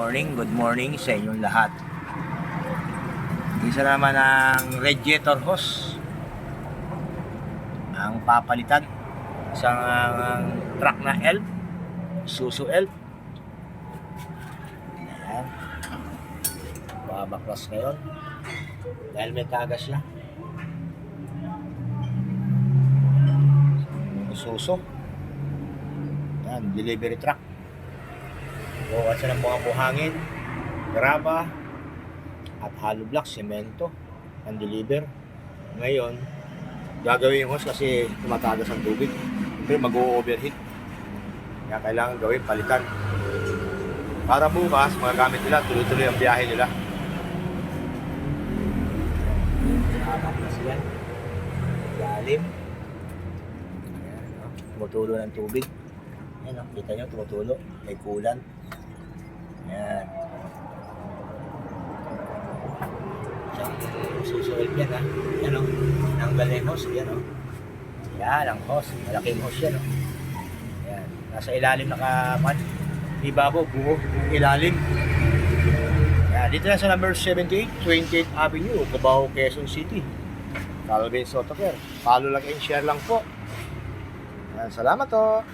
Good morning sa inyong lahat. Isa naman ang radiator hose ang papalitan sa truck na Elf, Isuzu Elf. Ayan. Babaklas ngayon dahil may tagas siya. Isuzu. Ayan, delivery truck. Bukas siya ng mga buhangin, graba, at hollow block, semento, ang deliver. Ngayon, gagawin yung hose kasi tumatagas ang tubig. Siyempre mag-o-overheat. Kaya kailangan gawin, palitan. Para bukas, mga gamit nila, tuloy-tuloy ang biyahe nila. Nakakap na sila. Lalim. Ayan, tumutulo ng tubig. Ayan, kita nyo, tumutulo. May kulan. Ayan. Susuot yan, ha. Yan, o. Nanggal na yung hose. Yan, o. Yan, ang hose. Malaking hose yan, o. Ayan. Nasa ilalim nakapan. Ibabaw, buo. Ilalim. Ayan. Dito na sa number 78, 28th Avenue, Cubao, Quezon City. Calvin Sotocare. Follow lang and share lang po. Ayan. Salamat, o.